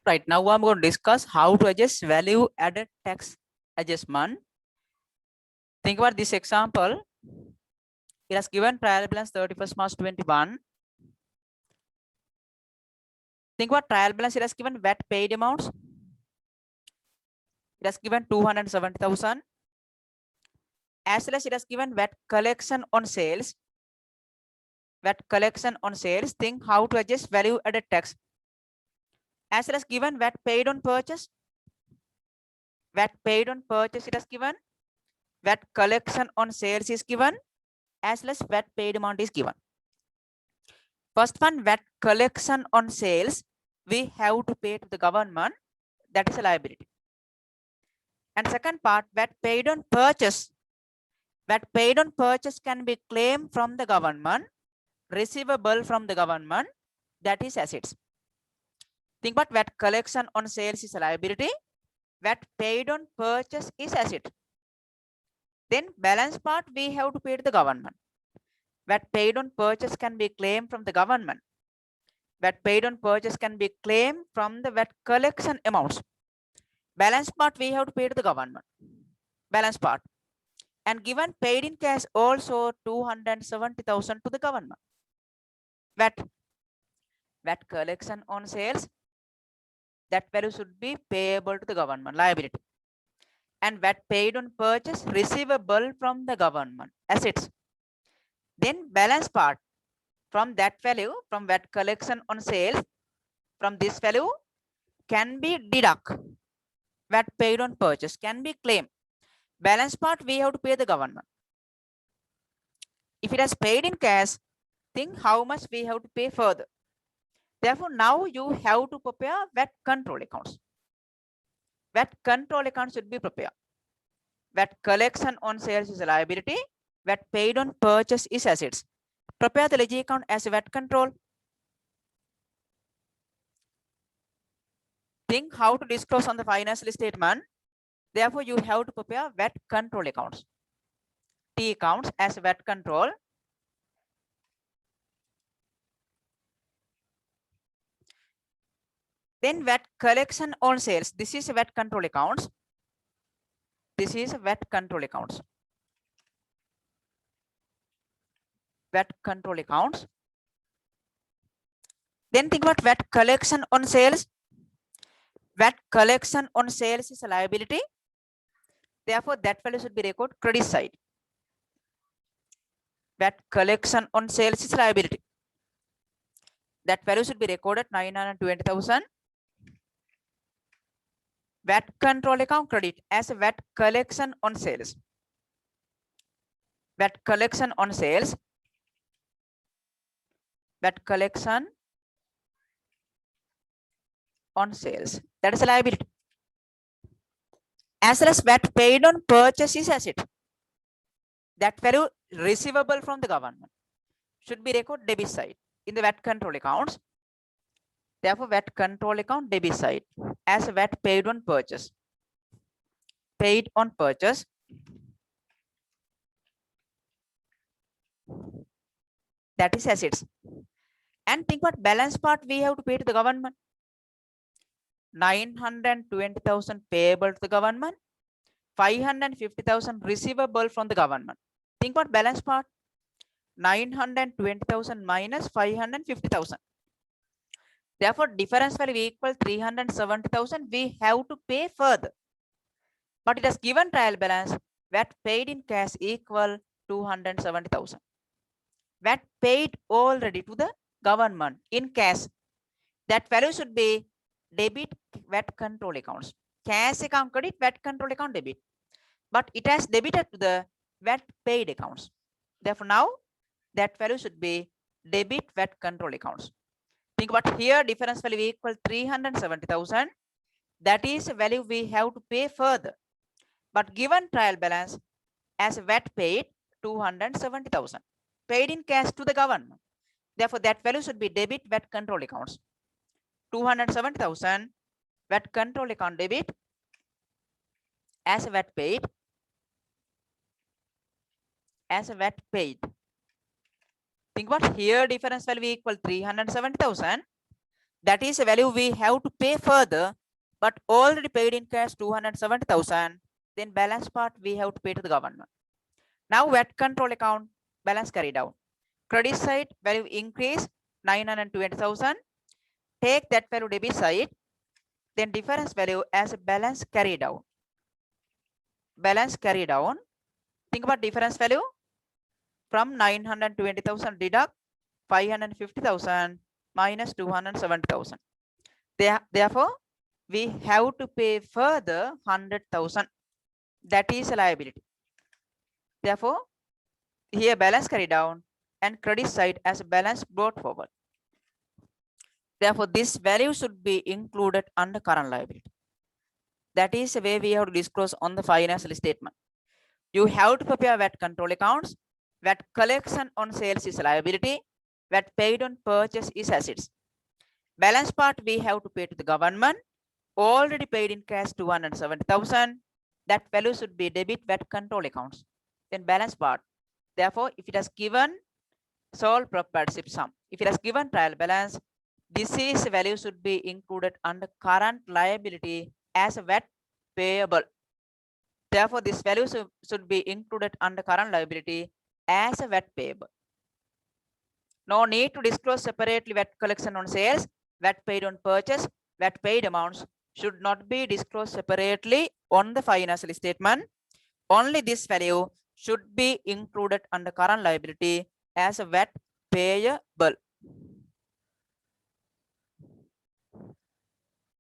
Right, now I'm going to discuss how to adjust value added tax adjustment. Think about this example. It has given trial balance 31st March 21. Think about trial balance. It has given VAT paid amounts. It has given 270,000. As well as it has given VAT collection on sales. VAT collection on sales. Think how to adjust value added tax. As well as given VAT paid on purchase. VAT paid on purchase it has given. VAT collection on sales is given. As well as VAT paid amount is given. First one, VAT collection on sales, we have to pay to the government. That is a liability. And second part, VAT paid on purchase. VAT paid on purchase can be claimed from the government, receivable from the government, that is assets. Think about VAT collection on sales is a liability. VAT paid on purchase is asset. Then balance part we have to pay to the government. VAT paid on purchase can be claimed from the government. VAT paid on purchase can be claimed from the VAT collection amounts. Balance part we have to pay to the government. Balance part. And given paid in cash also 270,000 to the government. VAT collection on sales, that value should be payable to the government, liability. And VAT paid on purchase, receivable from the government, assets. Then balance part, from that value, from VAT collection on sales, from this value can be deduct. VAT paid on purchase can be claimed. Balance part we have to pay the government. If it has paid in cash, think how much we have to pay further. Therefore, now you have to prepare VAT control accounts. VAT control accounts should be prepared. VAT collection on sales is a liability. VAT paid on purchase is assets. Prepare the ledger account as a VAT control. Think how to disclose on the financial statement. Therefore, you have to prepare VAT control accounts. T accounts as VAT control. Then VAT collection on sales. This is VAT control accounts. This is VAT control accounts. VAT control accounts. Then think about VAT collection on sales. VAT collection on sales is a liability. Therefore, that value should be recorded credit side. VAT collection on sales is liability. That value should be recorded 920,000. VAT control account credit as a VAT collection on sales. VAT collection on sales. VAT collection on sales. That is a liability. As well as VAT paid on purchase is asset. That value receivable from the government should be recorded debit side in the VAT control accounts. Therefore, VAT control account debit side as VAT paid on purchase. Paid on purchase. That is assets. And think what balance part we have to pay to the government. 920,000 payable to the government. 550,000 receivable from the government. Think what balance part. 920,000 minus 550,000. Therefore, difference value equal 370,000. We have to pay further. But it has given trial balance. VAT paid in cash equal 270,000. VAT paid already to the government in cash. That value should be debit VAT control accounts. Cash account credit, VAT control account debit. But it has debited to the VAT paid accounts. Therefore, now that value should be debit VAT control accounts. Think about here difference value equal 370,000. That is a value we have to pay further. But given trial balance as VAT paid 270,000. Paid in cash to the government. Therefore, that value should be debit VAT control accounts. 270,000 VAT control account debit as a VAT paid. As a VAT paid. Think about here difference value equal 370,000. That is a value we have to pay further, but already paid in cash 270,000. Then balance part we have to pay to the government. Now VAT control account balance carried out. Credit side value increase 920,000. Take that value debit side. Then difference value as a balance carried down. Balance carried down. Think about difference value. From 920,000 deduct 550,000 minus 270,000. Therefore, we have to pay further 100,000. That is a liability. Therefore, here balance carried down and credit side as a balance brought forward. Therefore, this value should be included under current liability. That is the way we have to disclose on the financial statement. You have to prepare VAT control accounts. VAT collection on sales is liability. VAT paid on purchase is assets. Balance part we have to pay to the government. Already paid in cash 270,000. That value should be debit VAT control accounts. Then balance part. Therefore, if it has given sole proprietorship sum, if it has given trial balance, this is value should be included under current liability as a VAT payable. Therefore, this value should be included under current liability as a VAT payable. No need to disclose separately VAT collection on sales, VAT paid on purchase, VAT paid amounts should not be disclosed separately on the financial statement. Only this value should be included under current liability as a VAT payable.